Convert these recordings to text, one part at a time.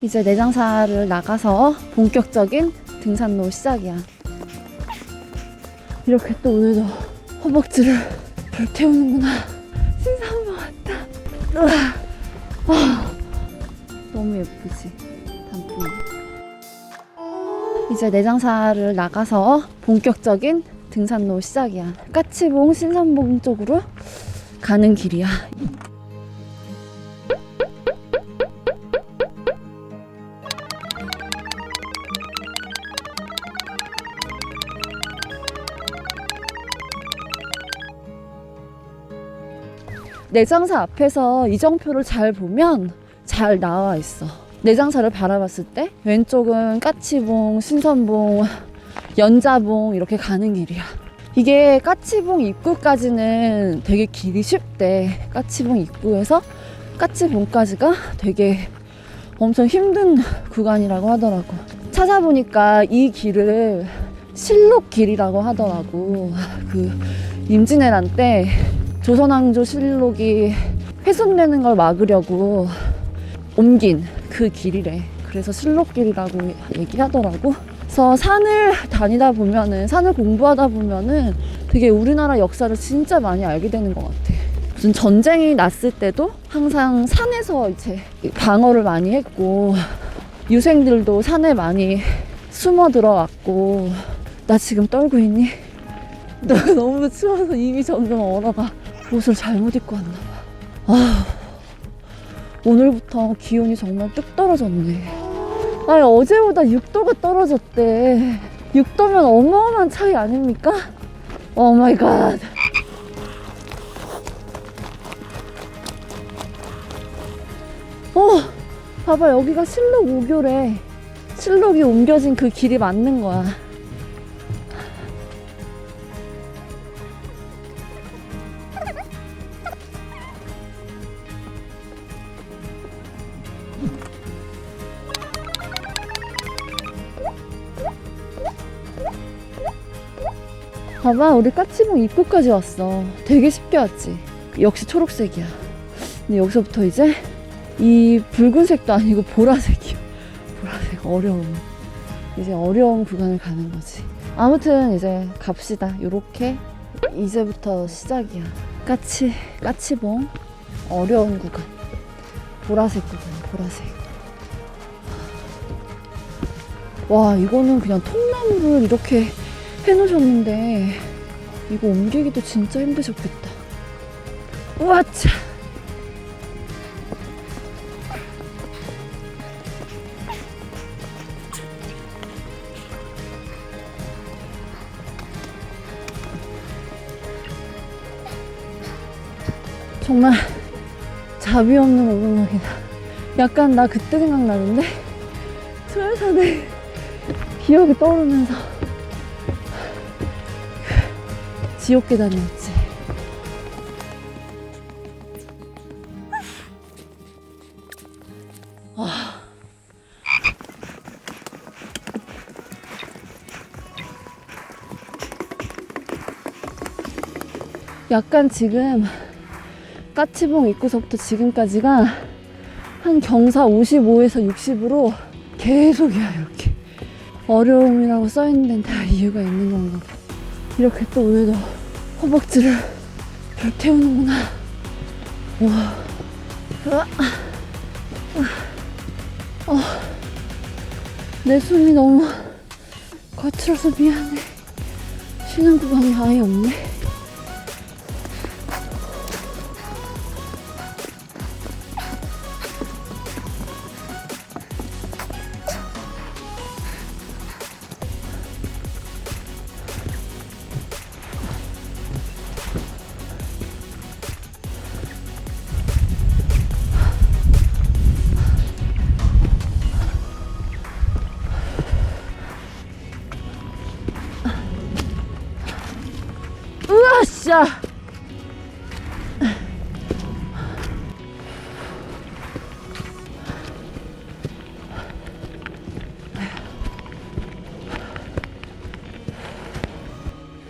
이제 내장사를 나가서 본격적인 등산로 시작이야. 이렇게 또 오늘도 허벅지를 불태우는구나. 신사한번 왔다. 너무 예쁘지? 단풍이. 이제 내장사를 나가서 본격적인 등산로 시작이야. 까치봉, 신산봉 쪽으로 가는 길이야. 내장사 앞에서 이정표를 잘 보면 잘 나와 있어. 내장사를 바라봤을 때 왼쪽은 까치봉, 신선봉, 연자봉 이렇게 가는 길이야. 이게 까치봉 입구까지는 되게 길이 쉽대. 까치봉 입구에서 까치봉까지가 되게 엄청 힘든 구간이라고 하더라고. 찾아보니까 이 길을 실록길이라고 하더라고. 그 임진왜란 때 조선왕조 실록이 훼손되는 걸 막으려고 옮긴 그 길이래. 그래서 실록길이라고 얘기하더라고. 그래서 산을 다니다 보면은, 산을 공부하다 보면은 되게 우리나라 역사를 진짜 많이 알게 되는 것 같아. 무슨 전쟁이 났을 때도 항상 산에서 이제 방어를 많이 했고, 유생들도 산에 많이 숨어 들어왔고. 나 지금 떨고 있니? 너무 추워서 입이 점점 얼어가. 옷을 잘못 입고 왔나봐. 오늘부터 기온이 정말 뚝 떨어졌네. 어제보다 6도가 떨어졌대. 6도면 어마어마한 차이 아닙니까? 오 마이 갓. 봐봐, 여기가 실록 5교래. 실록이 옮겨진 그 길이 맞는 거야. 봐봐, 우리 까치봉 입구까지 왔어. 되게 쉽게 왔지. 역시 초록색이야. 근데 여기서부터 이제 이 붉은색도 아니고 보라색이야. 보라색. 어려워. 이제 어려운 구간을 가는 거지. 아무튼 이제 갑시다. 요렇게 이제부터 시작이야. 까치봉 어려운 구간. 보라색 구간. 보라색. 와, 이거는 그냥 통나무를 이렇게 해놓으셨는데 이거 옮기기도 진짜 힘드셨겠다. 우와차. 정말 자비 없는 오르막이다. 약간 나 그때 생각나는데, 소연산에 기억이 떠오르면서 지옥 계단이었지. 약간 지금 까치봉 입구서부터 지금까지가 한 경사 55에서 60으로 계속이야. 이렇게 어려움이라고 써있는 데는 다 이유가 있는 건가 봐. 이렇게 또 오늘도 허벅지를 불태우는구나. 와. 내 숨이 너무 거칠어서 미안해. 쉬는 구간이 아예 없네. 으아싸!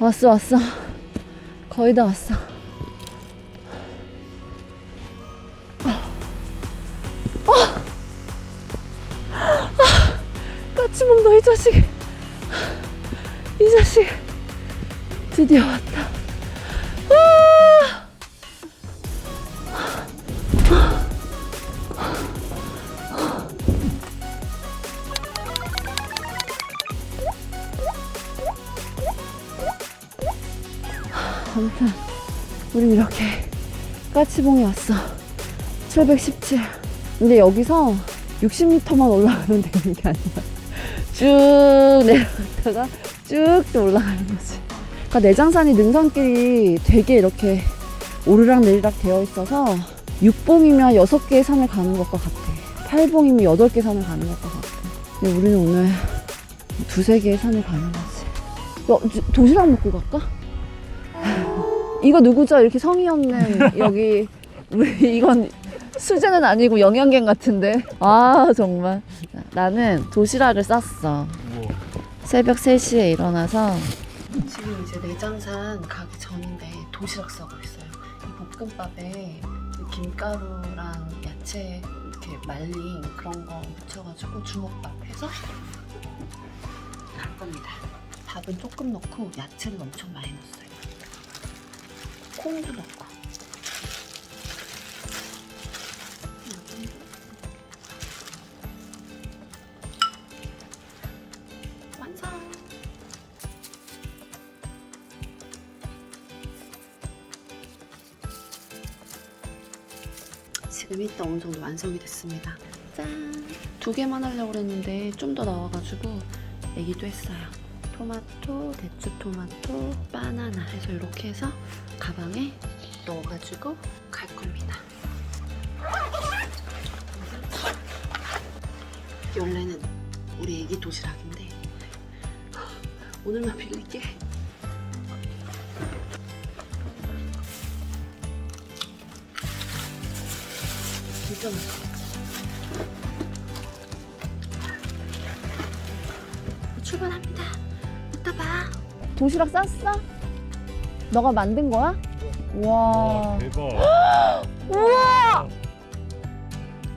왔어. 거의 다 왔어. 까치몽도 이 자식. 이 자식. 드디어 왔다. 아무튼 우리 이렇게 까치봉에 왔어. 717. 근데 여기서 60m만 올라가면 되는 게 아니야. 쭉 내려갔다가 쭉 또 올라가는 거지. 그러니까 내장산이 능선길이 되게 이렇게 오르락 내리락 되어 있어서 6봉이면 6개의 산을 가는 것과 같아. 8봉이면 8개 산을 가는 것과 같아. 근데 우리는 오늘 2-3개의 산을 가는 거지. 도시락 먹고 갈까? 이거 누구죠? 이렇게 성의 없는 여기 우리 이건 수제는 아니고 영양갱 같은데. 아 정말. 나는 도시락을 쌌어. 새벽 3시에 일어나서 지금 이제 내장산 가기 전인데 도시락 싸고 있어요. 이 볶음밥에 김가루랑 야채 이렇게 말린 그런 거 묻혀가지고 주먹밥 해서 갈 겁니다. 밥은 조금 넣고 야채를 엄청 많이 넣었어요. 콩도 넣고. 완성! 지금 일단 어느 정도 완성이 됐습니다. 짠! 2개만 하려고 했는데 좀 더 나와가지고 얘기도 했어요. 토마토, 대추토마토, 바나나 해서 이렇게 해서 가방에 넣어가지고 갈 겁니다. 원래는 우리 애기 도시락인데 오늘만 빌릴게. 진짜 맛있어. 출발합니다. 이따 봐. 도시락 쌌어? 너가 만든 거야? 와. 대박. 우와.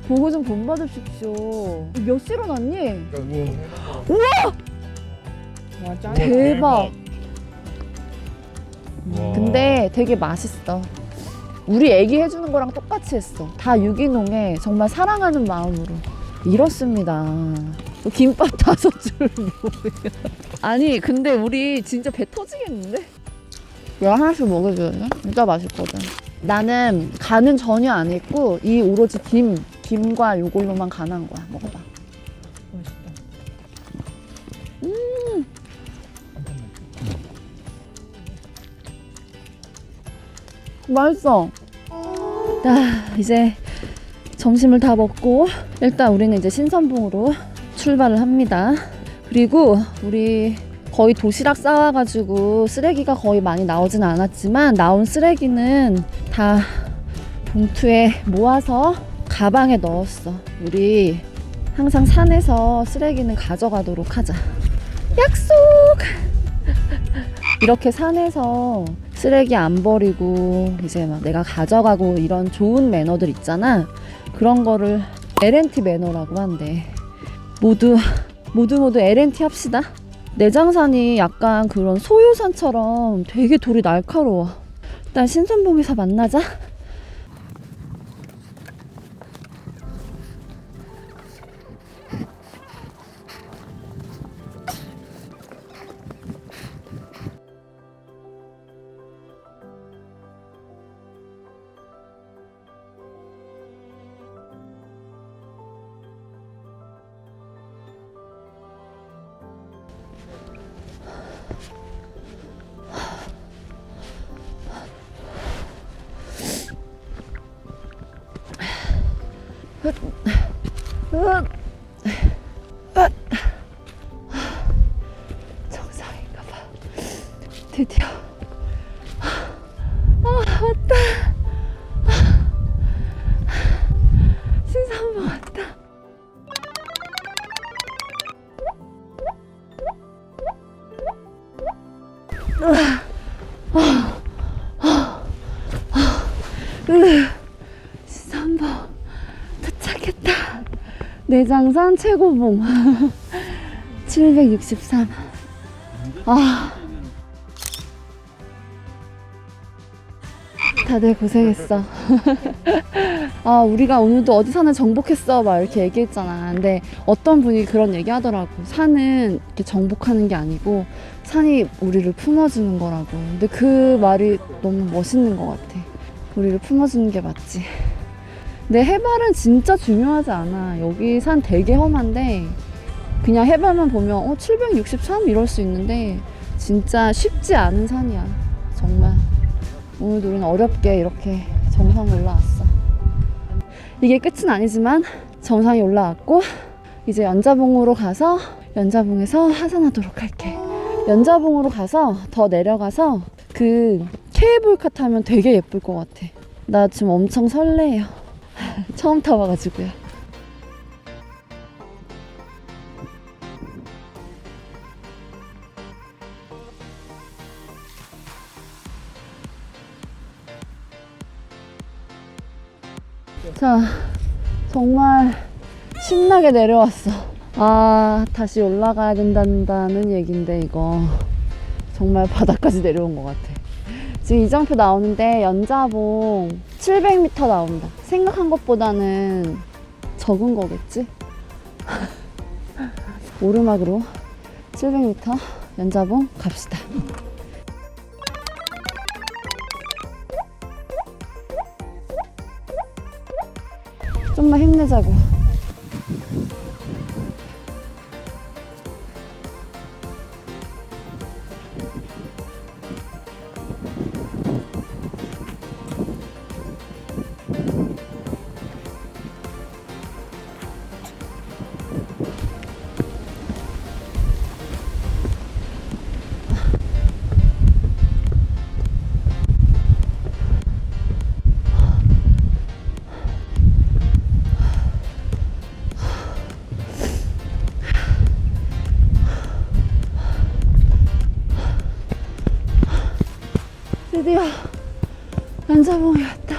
보고 좀 본받으십시오. 몇 시로 났니? 우와. 와, 짱. 대박. 와. 근데 되게 맛있어. 우리 애기 해주는 거랑 똑같이 했어. 다 유기농에 정말 사랑하는 마음으로. 이렇습니다. 김밥 5줄 뭐예요? 아니 근데 우리 진짜 배 터지겠는데? 야 하나씩 먹여줘야 진짜 맛있거든. 나는 간은 전혀 안 했고 이 오로지 김과 요걸로만 간한 거야. 먹어봐. 맛있다. 맛있어. 이제 점심을 다 먹고 일단 우리는 이제 신선봉으로 출발을 합니다. 그리고 우리 거의 도시락 싸와가지고 쓰레기가 거의 많이 나오진 않았지만 나온 쓰레기는 다 봉투에 모아서 가방에 넣었어. 우리 항상 산에서 쓰레기는 가져가도록 하자. 약속! 이렇게 산에서 쓰레기 안 버리고 이제 막 내가 가져가고 이런 좋은 매너들 있잖아. 그런 거를 L&T 매너라고 한대. 모두 L&T 합시다. 내장산이 약간 그런 소요산처럼 되게 돌이 날카로워. 일단 신선봉에서 만나자. 정상인가 봐. 드디어 왔다. 신선봉 왔다. 신선봉 도착했다. 내장산 최고봉. 763. 아, 다들 고생했어. 아, 우리가 오늘도 어디 산을 정복했어 막 이렇게 얘기했잖아. 근데 어떤 분이 그런 얘기 하더라고. 산은 이렇게 정복하는 게 아니고 산이 우리를 품어주는 거라고. 근데 그 말이 너무 멋있는 것 같아. 우리를 품어주는 게 맞지. 근데 해발은 진짜 중요하지 않아. 여기 산 되게 험한데 그냥 해발만 보면 763 이럴 수 있는데 진짜 쉽지 않은 산이야. 정말. 오늘도 우리는 어렵게 이렇게 정상 올라왔어. 이게 끝은 아니지만 정상에 올라왔고 이제 연자봉으로 가서 연자봉에서 하산하도록 할게. 연자봉으로 가서 더 내려가서 그 케이블카 타면 되게 예쁠 것 같아. 나 지금 엄청 설레요. 처음 타봐가지고요. 자, 정말 신나게 내려왔어. 아, 다시 올라가야 된다는 얘긴데 이거 정말 바닥까지 내려온 것 같아. 지금 이정표 나오는데 연자봉 700m 나온다. 생각한 것보다는 적은 거겠지? 오르막으로 700m 연자봉 갑시다. 좀만 힘내자고. 드디어 연자봉에 왔다.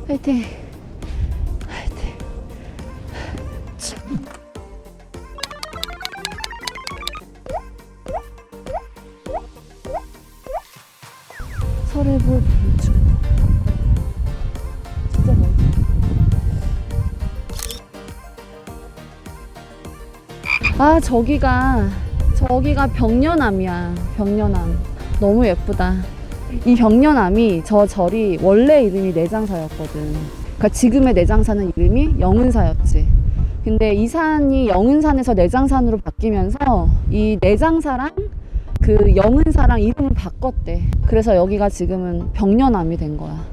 화이팅! 화이팅! 설해볼 불주. 진짜 멀다. 아, 저기가 벽려남이야. 벽려남. 너무 예쁘다. 이 벽려남이 저 절이 원래 이름이 내장사였거든. 그러니까 지금의 내장사는 이름이 영은사였지. 근데 이 산이 영은산에서 내장산으로 바뀌면서 이 내장사랑 그 영은사랑 이름을 바꿨대. 그래서 여기가 지금은 벽려남이 된 거야.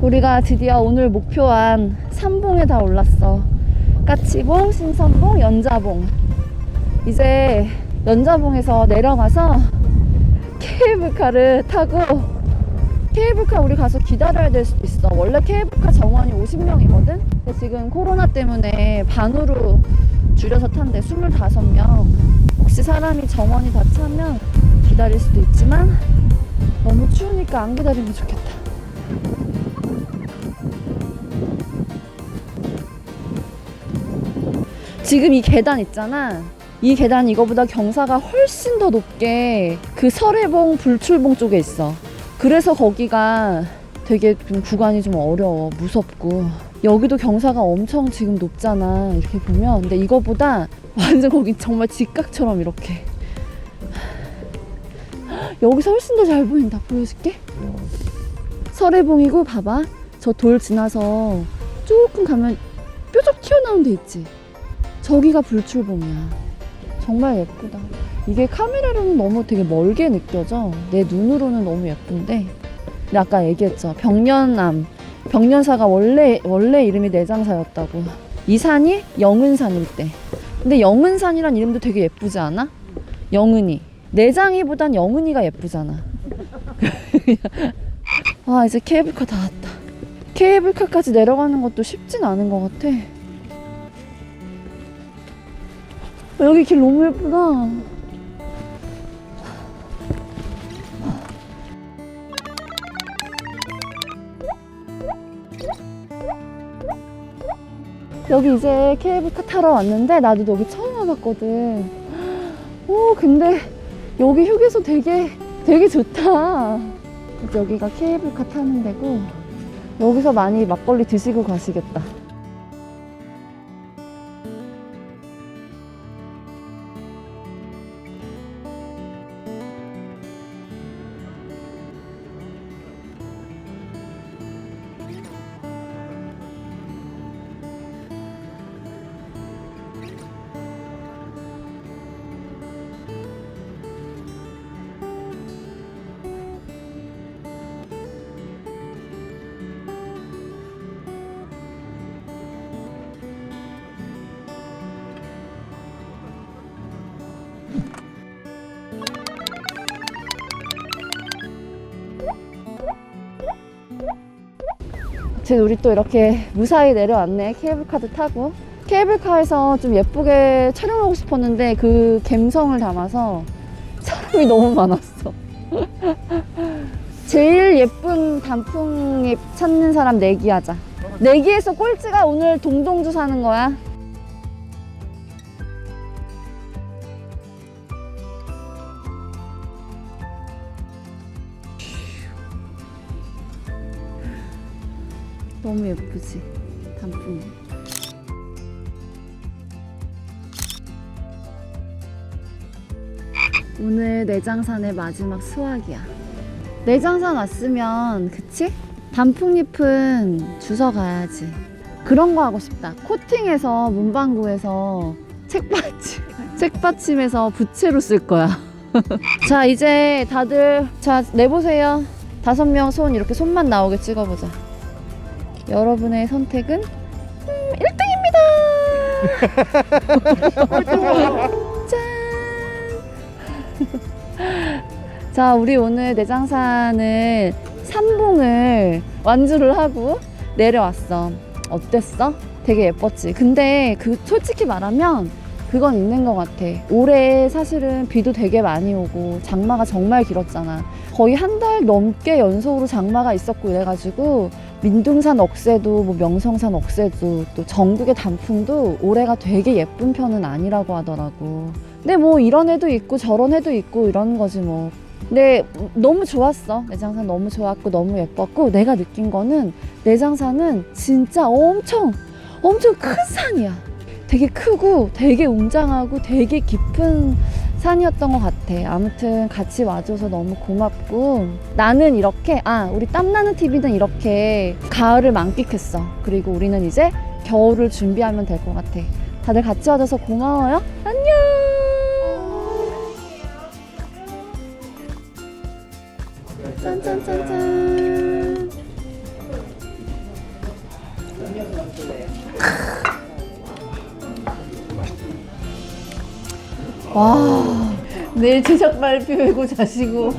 우리가 드디어 오늘 목표한 3봉에 다 올랐어. 까치봉, 신선봉, 연자봉. 이제 연자봉에서 내려가서 케이블카를 타고 케이블카 우리 가서 기다려야 될 수도 있어. 원래 케이블카 정원이 50명이거든? 근데 지금 코로나 때문에 반으로 줄여서 탄대. 25명. 혹시 사람이 정원이 다 차면 기다릴 수도 있지만 너무 추우니까 안 기다리면 좋겠다. 지금 이 계단 있잖아. 이 계단이 이거보다 경사가 훨씬 더 높게 그 설해봉 불출봉 쪽에 있어. 그래서 거기가 되게 좀 구간이 좀 어려워. 무섭고. 여기도 경사가 엄청 지금 높잖아. 이렇게 보면. 근데 이거보다 완전 거기 정말 직각처럼 이렇게. 여기서 훨씬 더 잘 보인다. 보여줄게. 설해봉이고 봐봐. 저 돌 지나서 조금 가면 뾰족 튀어나온 데 있지. 저기가 불출봉이야. 정말 예쁘다. 이게 카메라로는 너무 되게 멀게 느껴져. 내 눈으로는 너무 예쁜데. 근데 아까 얘기했죠. 벽려남. 벽려사가 원래 이름이 내장사였다고. 이 산이 영은산일 때. 근데 영은산이란 이름도 되게 예쁘지 않아? 영은이. 내장이보단 영은이가 예쁘잖아. 아, 이제 케이블카 다 왔다. 케이블카까지 내려가는 것도 쉽진 않은 것 같아. 여기 길 너무 예쁘다. 여기 이제 케이블카 타러 왔는데 나도 여기 처음 와봤거든. 오, 근데 여기 휴게소 되게 좋다. 여기가 케이블카 타는 데고 여기서 많이 막걸리 드시고 가시겠다. 지금 우리 또 이렇게 무사히 내려왔네. 케이블카도 타고. 케이블카에서 좀 예쁘게 촬영하고 싶었는데 그 감성을 담아서 사람이 너무 많았어. 제일 예쁜 단풍잎 찾는 사람 내기하자. 내기에서 꼴찌가 오늘 동동주 사는 거야. 너무 예쁘지? 단풍이. 오늘 내장산의 마지막 수확이야. 내장산 왔으면, 그치? 단풍잎은 주워 가야지. 그런 거 하고 싶다. 코팅해서 문방구에서 책받침에서 부채로 쓸 거야. 자, 이제 다들 자 내보세요. 5명 손 이렇게 손만 나오게 찍어보자. 여러분의 선택은 1등입니다. 짠. 자, 우리 오늘 내장산을 삼봉을 완주를 하고 내려왔어. 어땠어? 되게 예뻤지. 근데 솔직히 말하면 그건 있는 것 같아. 올해 사실은 비도 되게 많이 오고 장마가 정말 길었잖아. 거의 한 달 넘게 연속으로 장마가 있었고 이래가지고 민둥산 억새도 뭐 명성산 억새도 또 전국의 단풍도 올해가 되게 예쁜 편은 아니라고 하더라고. 근데 뭐 이런 애도 있고 저런 애도 있고 이런 거지 뭐. 근데 너무 좋았어. 내장산 너무 좋았고 너무 예뻤고, 내가 느낀 거는 내장산은 진짜 엄청 큰 산이야. 되게 크고 되게 웅장하고 되게 깊은 산이었던 것 같아. 아무튼 같이 와줘서 너무 고맙고, 나는 이렇게 우리 땀나는 TV는 이렇게 가을을 만끽했어. 그리고 우리는 이제 겨울을 준비하면 될 것 같아. 다들 같이 와줘서 고마워요. 안녕. 짠짠짠짠. 와, 내일 제작 발표회고 자시고